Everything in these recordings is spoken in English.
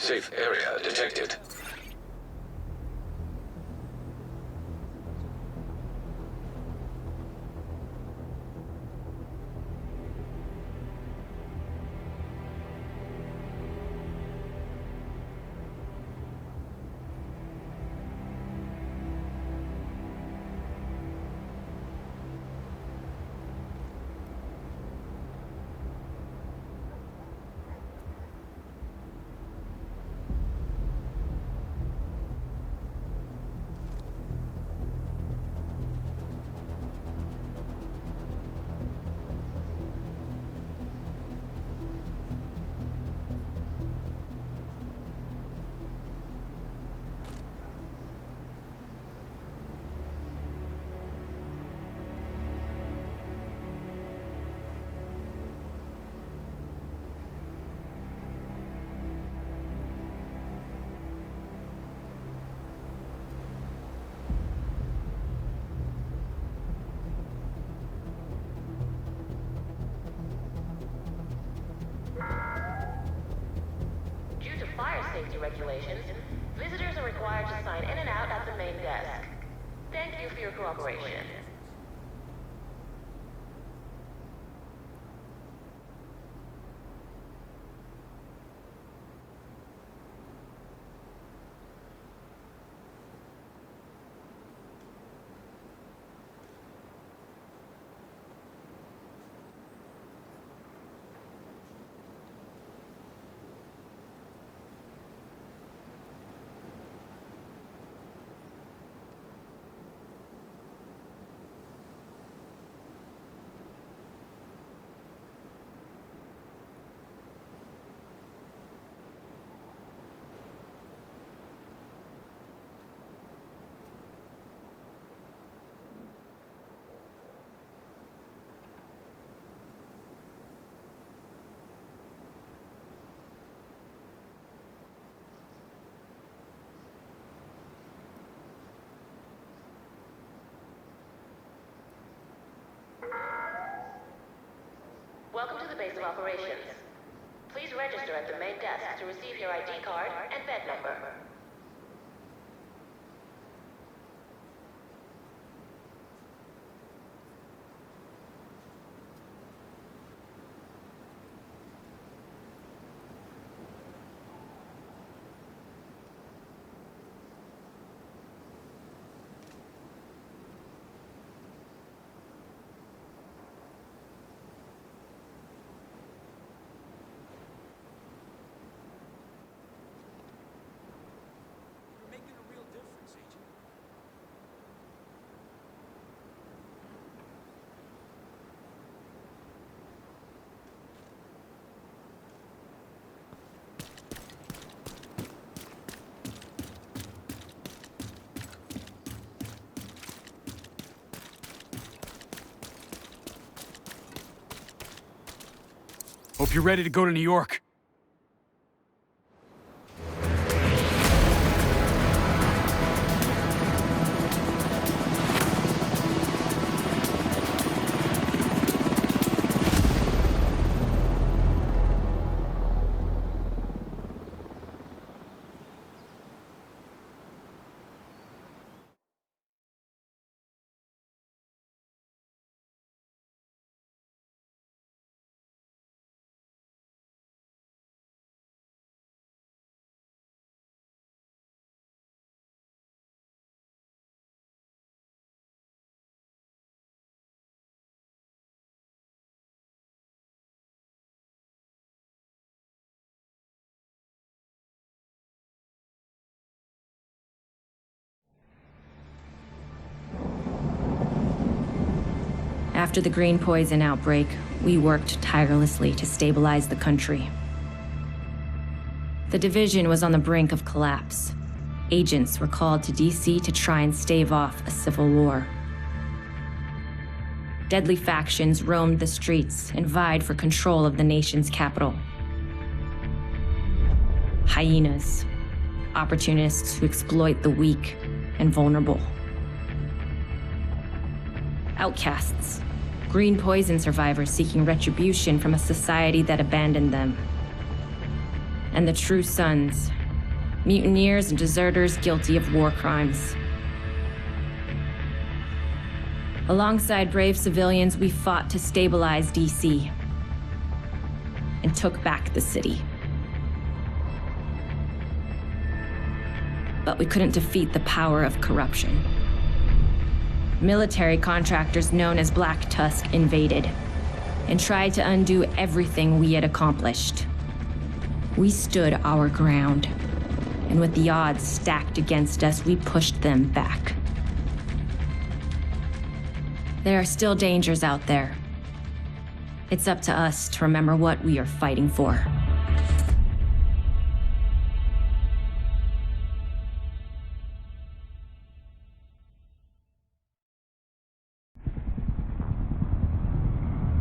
Safe area detected. Due to fire safety regulations, visitors are required to sign in and out at the main desk. Thank you for your cooperation. Welcome to the base of operations. Please register at the main desk to receive your ID card and bed number. Hope you're ready to go to New York. After the green poison outbreak, we worked tirelessly to stabilize the country. The division was on the brink of collapse. Agents were called to DC to try and stave off a civil war. Deadly factions roamed the streets and vied for control of the nation's capital. Hyenas, opportunists who exploit the weak and vulnerable. Outcasts, green poison survivors seeking retribution from a society that abandoned them. and the true sons. Mutineers and deserters guilty of war crimes. Alongside brave civilians, we fought to stabilize DC and took back the city. But we couldn't defeat the power of corruption. Military contractors known as Black Tusk invaded and tried to undo everything we had accomplished. We stood our ground, and with the odds stacked against us, we pushed them back. There are still dangers out there. It's up to us to remember what we are fighting for.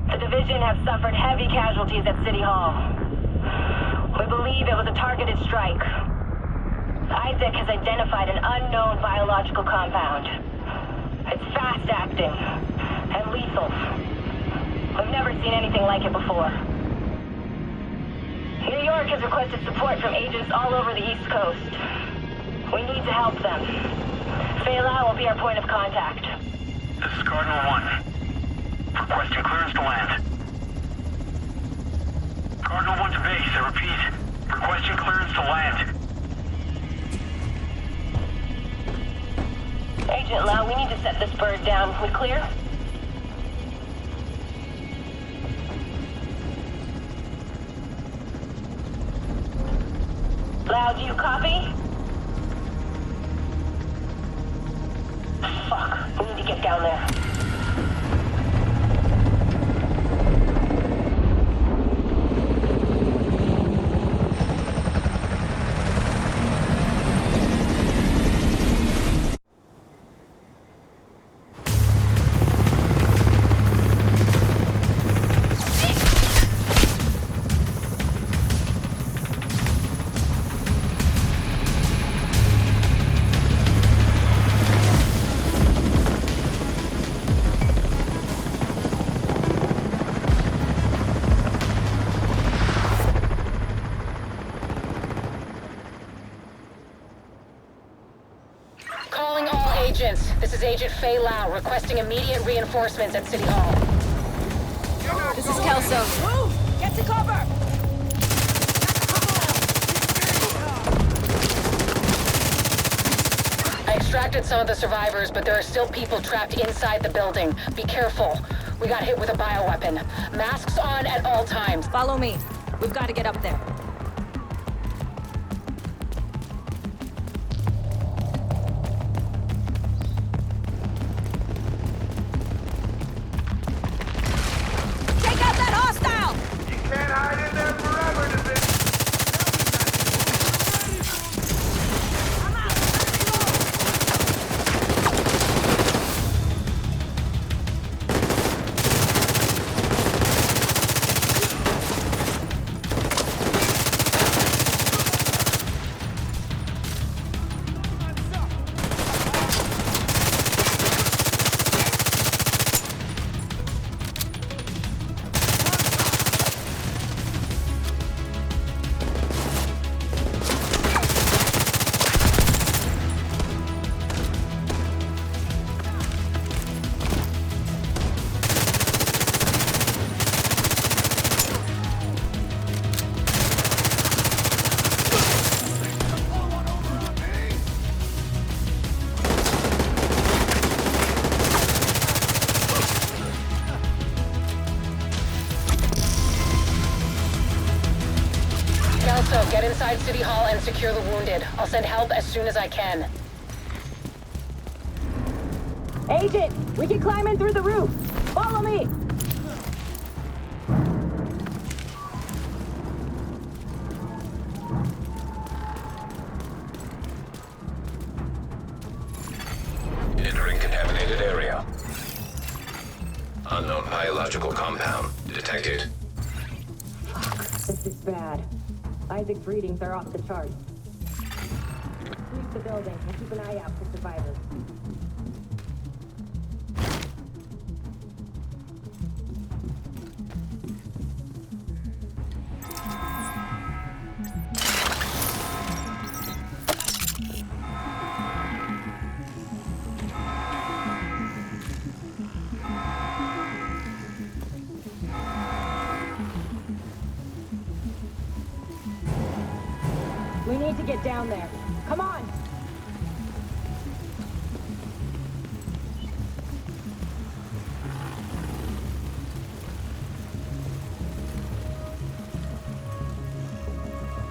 The division have suffered heavy casualties at City Hall. We believe it was a targeted strike. Isaac has identified an unknown biological compound. It's fast-acting and lethal. We've never seen anything like it before. New York has requested support from agents all over the East Coast. We need to help them. Fela will be our point of contact. This is Cardinal 1. Requesting clearance to land. Cardinal 1 to base, I repeat. Requesting clearance to land. Agent Lau, we need to set this bird down. We clear? Lau, do you copy? Fuck, we need to get down there. This is Agent Fei Lau, requesting immediate reinforcements at City Hall. This is Kelso. Move! Get to cover! I extracted some of the survivors, but there are still people trapped inside the building. Be careful. We got hit with a bioweapon. Masks on at all times. Follow me. We've got to get up there. Kelso, get inside City Hall and secure the wounded. I'll send help as soon as I can. Agent, we can climb in through the roof. Follow me. Entering contaminated area. Unknown biological compound detected. This is bad. Isaac's readings are off the charts. Sweep the building and keep an eye out for survivors. need to get down there. Come on!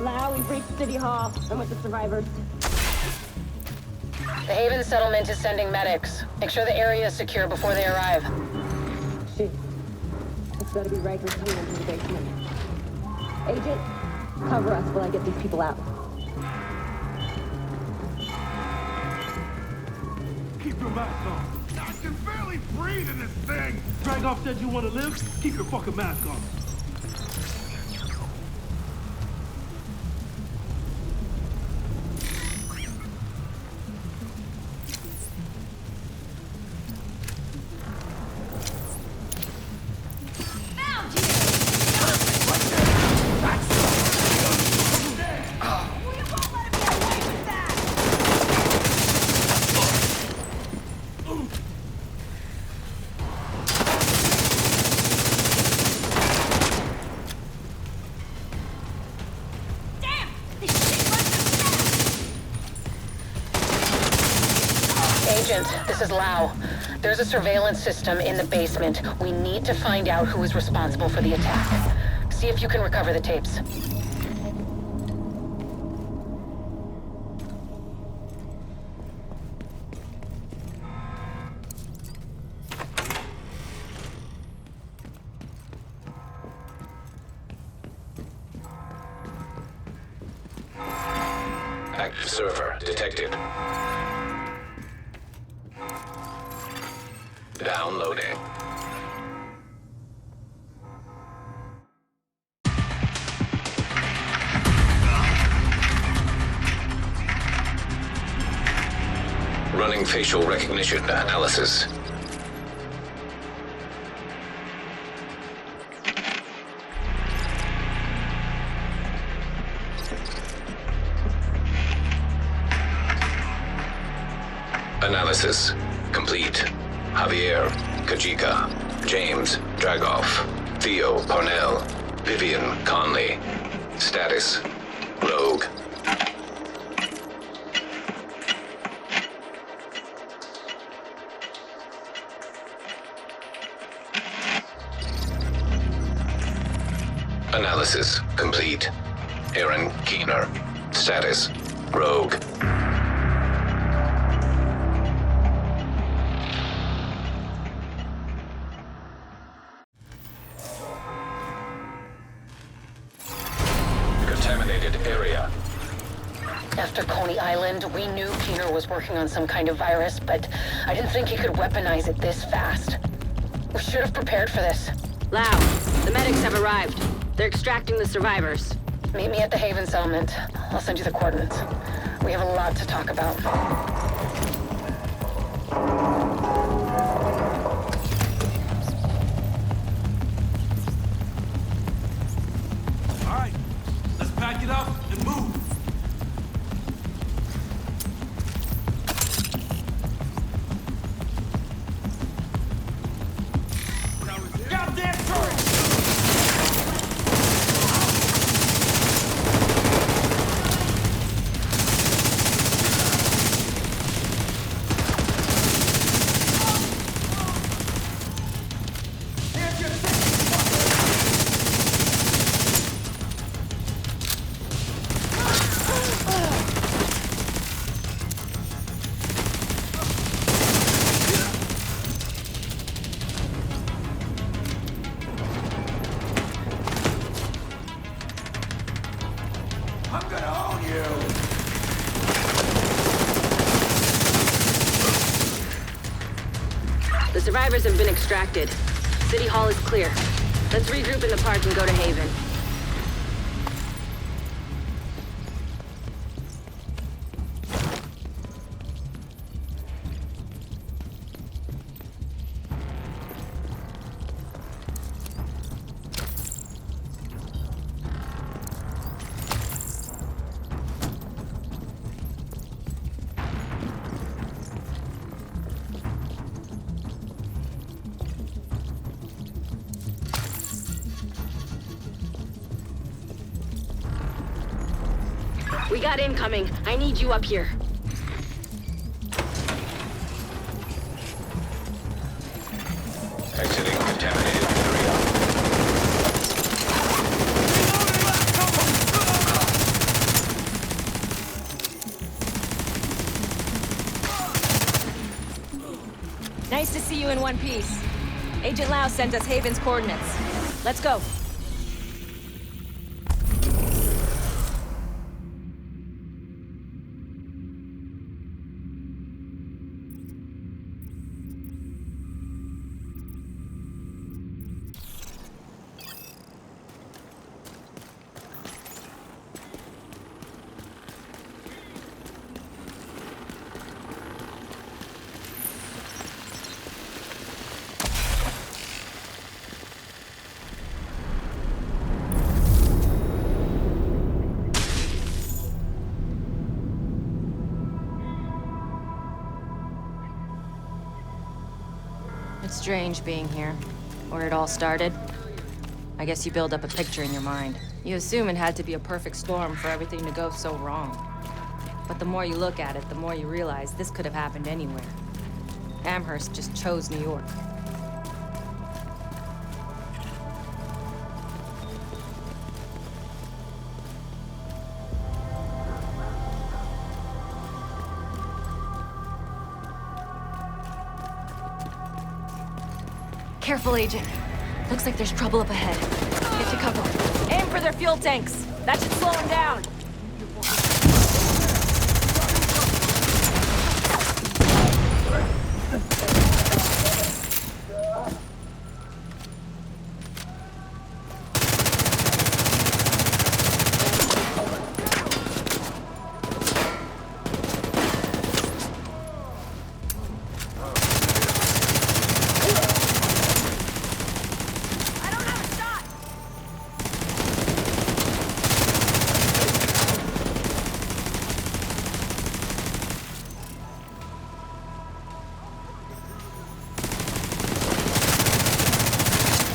Lau, we've reached City Hall. I'm with the survivors. The Haven settlement is sending medics. Make sure the area is secure before they arrive. Shit. It's gotta be Riker's coming into the basement. Agent, cover us while I get these people out. Keep your mask on. I can barely breathe in this thing. Dragoff said you want to live? Keep your fucking mask on. Agent, this is Lau. There's a surveillance system in the basement. We need to find out who is responsible for the attack. See if you can recover the tapes. Active server detected. Downloading. Running facial recognition analysis. Analysis complete. Javier, Kajika, James, Dragoff, Theo, Parnell, Vivian, Conley. Status, Rogue. Analysis complete. Aaron Keener. Status, Rogue. Contaminated area. After Coney Island, we knew Keener was working on some kind of virus, but I didn't think he could weaponize it this fast. We should have prepared for this. Lau, the medics have arrived. They're extracting the survivors. Meet me at the Haven settlement. I'll send you the coordinates. We have a lot to talk about. All right, let's pack it up and move. Goddamn turret! I'm gonna own you! The survivors have been extracted. City Hall is clear. Let's regroup in the park and go to Haven. We got incoming. I need you up here. Exiting contaminated area. Nice to see you in one piece. Agent Lau sent us Haven's coordinates. Let's go. It's strange being here, where it all started. I guess you build up a picture in your mind. You assume it had to be a perfect storm for everything to go so wrong. But the more you look at it, the more you realize this could have happened anywhere. Amherst just chose New York. Careful, Agent. Looks like there's trouble up ahead. Get to cover. Aim for their fuel tanks. That should slow them down.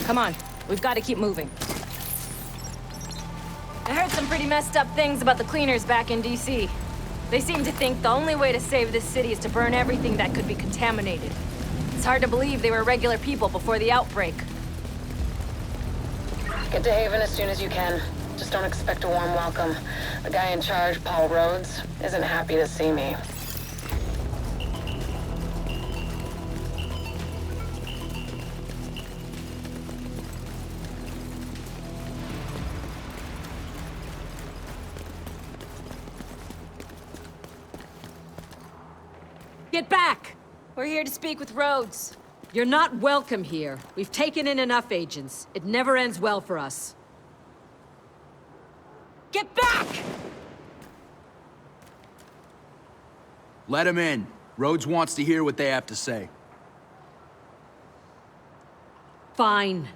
Come on, we've got to keep moving. I heard some pretty messed up things about the cleaners back in DC. They seem to think the only way to save this city is to burn everything that could be contaminated. It's hard to believe they were regular people before the outbreak. Get to Haven as soon as you can. Just don't expect a warm welcome. The guy in charge, Paul Rhodes, isn't happy to see me. Get back! We're here to speak with Rhodes. You're not welcome here. We've taken in enough agents. It never ends well for us. Get back! Let him in. Rhodes wants to hear what they have to say. Fine.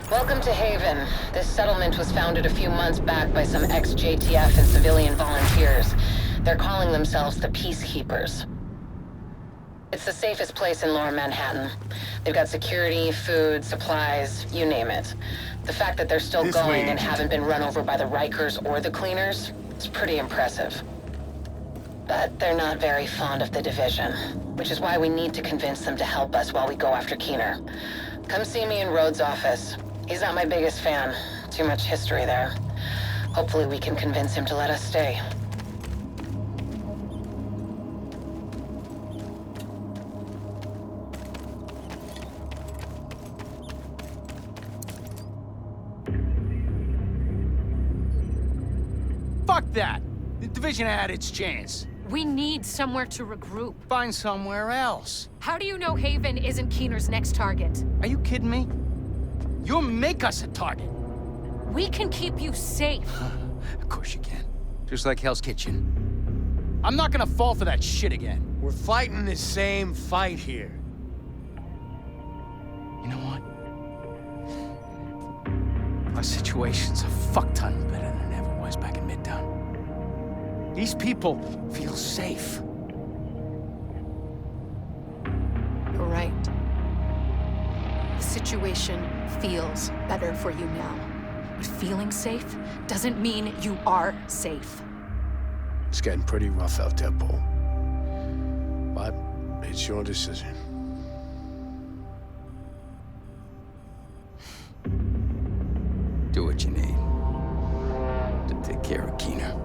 Welcome to Haven. This settlement was founded a few months back by some ex-JTF and civilian volunteers. They're calling themselves the Peacekeepers. It's the safest place in Lower Manhattan. They've got security, food, supplies, you name it. The fact that they're still going and haven't been run over by the Rikers or the Cleaners is pretty impressive. But they're not very fond of the division, which is why we need to convince them to help us while we go after Keener. Come see me in Rhodes' office. He's not my biggest fan. Too much history there. Hopefully we can convince him to let us stay. Fuck that! The division had its chance. We need somewhere to regroup. Find somewhere else. How do you know Haven isn't Keener's next target? Are you kidding me? You'll make us a target. We can keep you safe. Of course you can. Just like Hell's Kitchen. I'm not gonna fall for that shit again. We're fighting the same fight here. You know what? Our situation's a fuck-ton better than it ever was back in Midtown. These people feel safe. You're right. The situation feels better for you now. But feeling safe doesn't mean you are safe. It's getting pretty rough out there, Paul. But it's your decision. Do what you need to take care of Keener.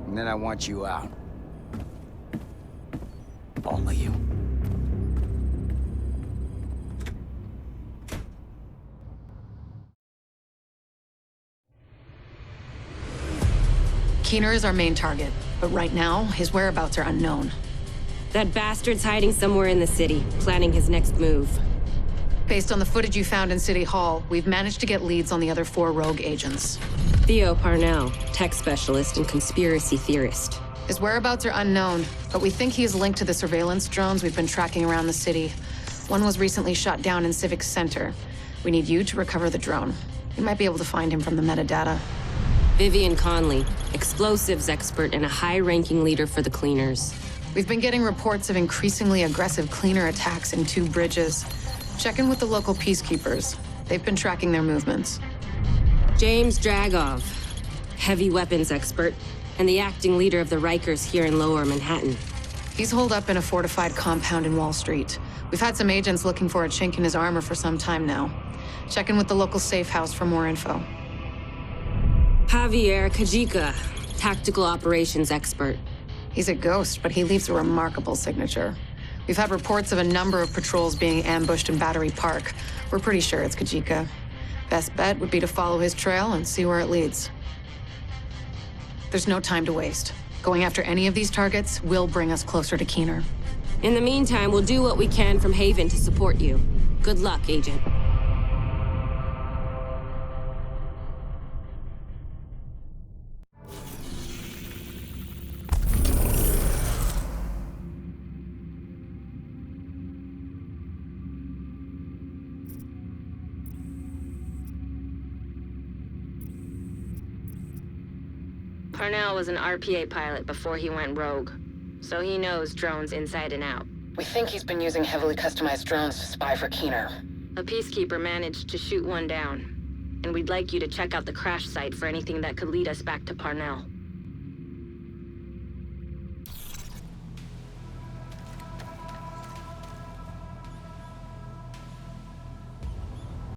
And then I want you out. All of you. Keener is our main target, but right now, his whereabouts are unknown. That bastard's hiding somewhere in the city, planning his next move. Based on the footage you found in City Hall, we've managed to get leads on the other 4 rogue agents. Theo Parnell, tech specialist and conspiracy theorist. His whereabouts are unknown, but we think he is linked to the surveillance drones we've been tracking around the city. One was recently shot down in Civic Center. We need you to recover the drone. You might be able to find him from the metadata. Vivian Conley, explosives expert and a high-ranking leader for the Cleaners. We've been getting reports of increasingly aggressive Cleaner attacks in 2 bridges. Check in with the local peacekeepers. They've been tracking their movements. James Dragov, heavy weapons expert, and the acting leader of the Rikers here in Lower Manhattan. He's holed up in a fortified compound in Wall Street. We've had some agents looking for a chink in his armor for some time now. Check in with the local safe house for more info. Javier Kajika, tactical operations expert. He's a ghost, but he leaves a remarkable signature. We've had reports of a number of patrols being ambushed in Battery Park. We're pretty sure it's Kajika. Best bet would be to follow his trail and see where it leads. There's no time to waste. Going after any of these targets will bring us closer to Keener. In the meantime, we'll do what we can from Haven to support you. Good luck, Agent. Parnell was an RPA pilot before he went rogue, so he knows drones inside and out. We think he's been using heavily customized drones to spy for Keener. A peacekeeper managed to shoot one down, and we'd like you to check out the crash site for anything that could lead us back to Parnell.